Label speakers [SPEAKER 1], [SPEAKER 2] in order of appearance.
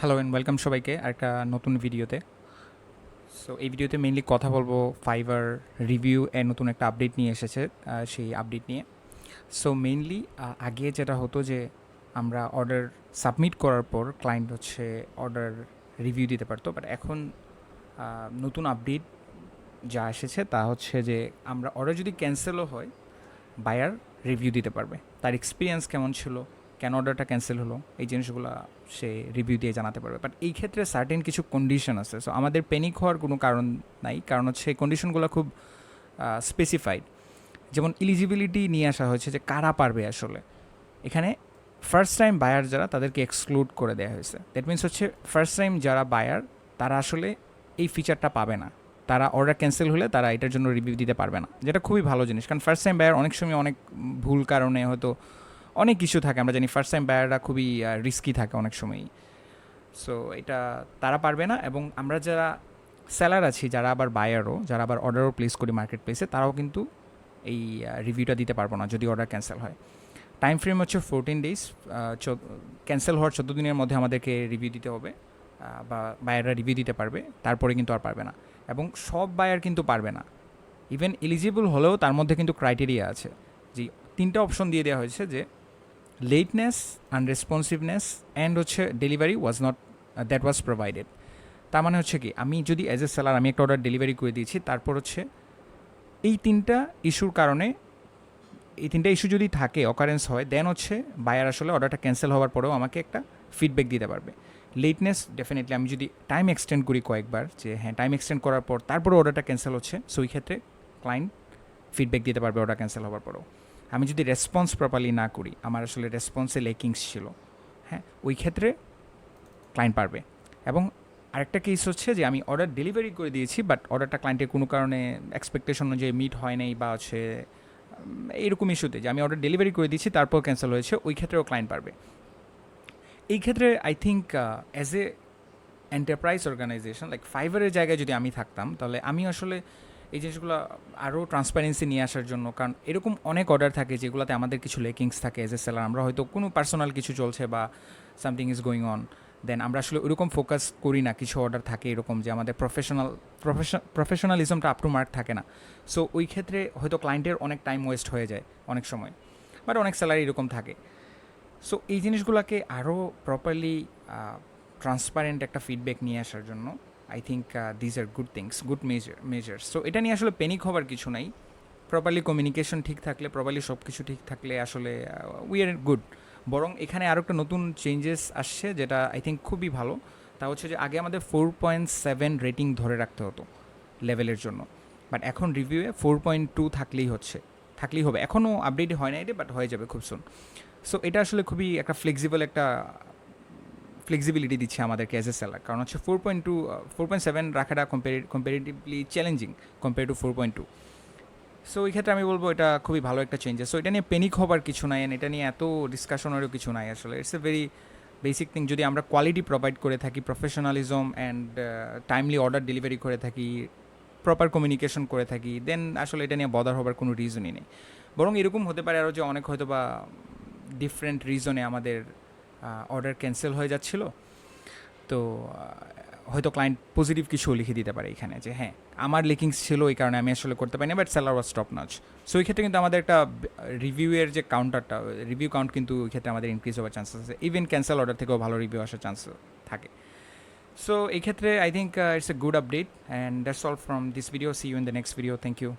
[SPEAKER 1] Hello and welcome সবাইকে আরেকটা নতুন ভিডিওতে। সো এই ভিডিওতে মেইনলি কথা বলবো ফাইবার রিভিউ এর নতুন একটা আপডেট নিয়ে এসেছে, সেই আপডেট নিয়ে। সো মেইনলি আগে যেটা হতো যে আমরা অর্ডার সাবমিট করার পর ক্লায়েন্ট হচ্ছে অর্ডার রিভিউ দিতে পারতো, বাট এখন নতুন আপডেট যা এসেছে তা হচ্ছে যে আমরা অর্ডার যদি ক্যান্সেলও হয়, বায়ার রিভিউ দিতে পারবে, তার এক্সপিরিয়েন্স কেমন ছিল, কেন অর্ডারটা ক্যান্সেল হলো, এই জিনিসগুলো সে রিভিউ দিয়ে জানাতে পারবে। বাট এই ক্ষেত্রে সার্টেন কিছু কন্ডিশন আছে, সো আমাদের প্যানিক হওয়ার কোনো কারণ নাই, কারণ হচ্ছে এই কন্ডিশনগুলো খুব স্পেসিফাইড। যেমন এলিজিবিলিটি নিয়ে আসা হয়েছে যে কারা পারবে আসলে। এখানে ফার্স্ট টাইম বায়ার যারা তাদেরকে এক্সক্লুড করে দেওয়া হয়েছে। দ্যাট মিনস হচ্ছে ফার্স্ট টাইম যারা বায়ার তারা আসলে এই ফিচারটা পাবে না, তারা অর্ডার ক্যান্সেল হলে তারা এটার জন্য রিভিউ দিতে পারবে না, যেটা খুবই ভালো জিনিস। কারণ ফার্স্ট টাইম বায়ার অনেক সময় অনেক ভুল কারণে হয়তো অনেক কিছু থাকে, আমরা জানি ফার্স্ট টাইম বায়াররা খুবই রিস্কি থাকে অনেক সময়ই। সো এটা তারা পারবে না, এবং আমরা যারা সেলার আছি, যারা আবার বায়ারও, যারা আবার অর্ডারও প্লেস করি মার্কেট প্লেসে, তারাও কিন্তু এই রিভিউটা দিতে পারবো না যদি অর্ডার ক্যান্সেল হয়। টাইম ফ্রেম হচ্ছে 14 days। ক্যান্সেল হওয়ার 14 দিনের মধ্যে আমাদেরকে রিভিউ দিতে হবে, বা বায়াররা রিভিউ দিতে পারবে, তারপরে কিন্তু আর পারবে না। এবং সব বায়ার কিন্তু পারবে না, ইভেন এলিজিবল হলেও তার মধ্যে কিন্তু ক্রাইটেরিয়া আছে। যে তিনটা অপশন দিয়ে দেওয়া হয়েছে, যে লেটনেস, আনরেসপন্সিভনেস অ্যান্ড হচ্ছে delivery was not that was provided. তার মানে হচ্ছে কি, আমি যদি অ্যাজ এ সেলার আমি একটা অর্ডার ডেলিভারি করে দিয়েছি, তারপর হচ্ছে এই তিনটা ইস্যুর কারণে, এই তিনটা ইস্যু যদি থাকে, অকারেন্স হয়, দেন হচ্ছে বায়ার আসলে অর্ডারটা ক্যান্সেল হওয়ার পরেও আমাকে একটা ফিডব্যাক দিতে পারবে। লেটনেস ডেফিনেটলি আমি যদি টাইম এক্সটেন্ড করি কয়েকবার, যে হ্যাঁ টাইম এক্সটেন্ড করার পর তারপরে অর্ডারটা ক্যান্সেল হচ্ছে, সো ওই ক্ষেত্রে ক্লায়েন্ট ফিডব্যাক দিতে পারবে অর্ডার ক্যান্সেল হওয়ার পরেও। আমি যদি রেসপন্স প্রপারলি না করি, আমার আসলে রেসপন্সে লেকিংস ছিল, হ্যাঁ, ওই ক্ষেত্রে ক্লায়েন্ট পারবে। এবং আরেকটা কেস হচ্ছে যে আমি অর্ডার ডেলিভারি করে দিয়েছি, বাট অর্ডারটা ক্লায়েন্টের কোনো কারণে এক্সপেকটেশন অনুযায়ী মিট হয় নাই, বা হচ্ছে এইরকম ইস্যুতে যে আমি অর্ডার ডেলিভারি করে দিচ্ছি তারপর ক্যান্সেল হয়েছে, ওই ক্ষেত্রেও ক্লায়েন্ট পারবে। এই ক্ষেত্রে I think as a enterprise organization like ফাইবারের জায়গায় যদি আমি থাকতাম, তাহলে আমি আসলে এই জিনিসগুলো আরও ট্রান্সপারেন্সি নিয়ে আসার জন্য, কারণ এরকম অনেক অর্ডার থাকে যেগুলোতে আমাদের কিছু লেকিংস থাকে এজ এ সেলার, আমরা হয়তো কোনো পার্সোনাল কিছু চলছে বা সামথিং ইজ গোয়িং অন, দেন আমরা আসলে ওইরকম ফোকাস করি না। কিছু অর্ডার থাকে এরকম যে আমাদের প্রফেশনালিজমটা আপ টু মার্ক থাকে না। সো ওই ক্ষেত্রে হয়তো ক্লায়েন্টের অনেক টাইম ওয়েস্ট হয়ে যায় অনেক সময়, বাট অনেক স্যালারি এরকম থাকে। সো এই জিনিসগুলোকে আরও প্রপারলি ট্রান্সপারেন্ট একটা ফিডব্যাক নিয়ে আসার জন্য I think these are good things, good measures. So এটা নিয়ে আসলে প্যানিক হওয়ার কিছু নাই। প্রপারলি কমিউনিকেশন ঠিক থাকলে, প্রপারলি সব কিছু ঠিক থাকলে আসলে উই আর গুড। বরং এখানে আরও একটা নতুন চেঞ্জেস আসছে, যেটা আই থিঙ্ক খুবই ভালো। তা হচ্ছে যে আগে আমাদের 4.7 রেটিং ধরে রাখতে হতো লেভেলের জন্য, বাট এখন রিভিউয়ে 4.2 থাকলেই হবে। এখনও আপডেট হয় না এটা, বাট হয়ে যাবে খুব সুন। সো এটা আসলে খুবই একটা একটা ফ্লেক্সিবিলিটি দিচ্ছে আমাদেরকে অ্যাজ এ সেলার, কারণ হচ্ছে 4.7 রাখাটা comparatively challenging compare to 4.2। So এই ক্ষেত্রে আমি বলবো এটা খুবই ভালো একটা চেঞ্জেস। সো এটা নিয়ে প্যানিক হবার কিছু নাই, এটা নিয়ে এত ডিসকাশনেরও কিছু নাই আসলে। It's a very basic thing. যদি আমরা কোয়ালিটি প্রোভাইড করে থাকি, professionalism and timely order delivery করে থাকি, প্রপার কমিউনিকেশন করে থাকি, দেন আসলে এটা নিয়ে বদার হবার কোনো রিজনই নেই। বরং এরকম হতে পারে আরও যে অনেক হয়তো বা ডিফারেন্ট রিজনে আমাদের অর্ডার ক্যান্সেল হয়ে যাচ্ছিল, তো হয়তো ক্লায়েন্ট পজিটিভ কিছু লিখে দিতে পারে এখানে, যে হ্যাঁ আমার লিকিংস ছিল এই কারণে আমি আসলে করতে পারিনি, but seller was top notch. So এই ক্ষেত্রে কিন্তু আমাদের একটা রিভিউয়ের যে কাউন্টারটা, রিভিউ কাউন্ট কিন্তু এই ক্ষেত্রে আমাদের ইনক্রিজ হওয়ার চান্সেস আছে, ইভেন ক্যান্সেল অর্ডার থেকেও ভালো রিভিউ আসার চান্স থাকে। সো এই ক্ষেত্রে I think it's a good update, and that's all from this video. See you in the next video. Thank you.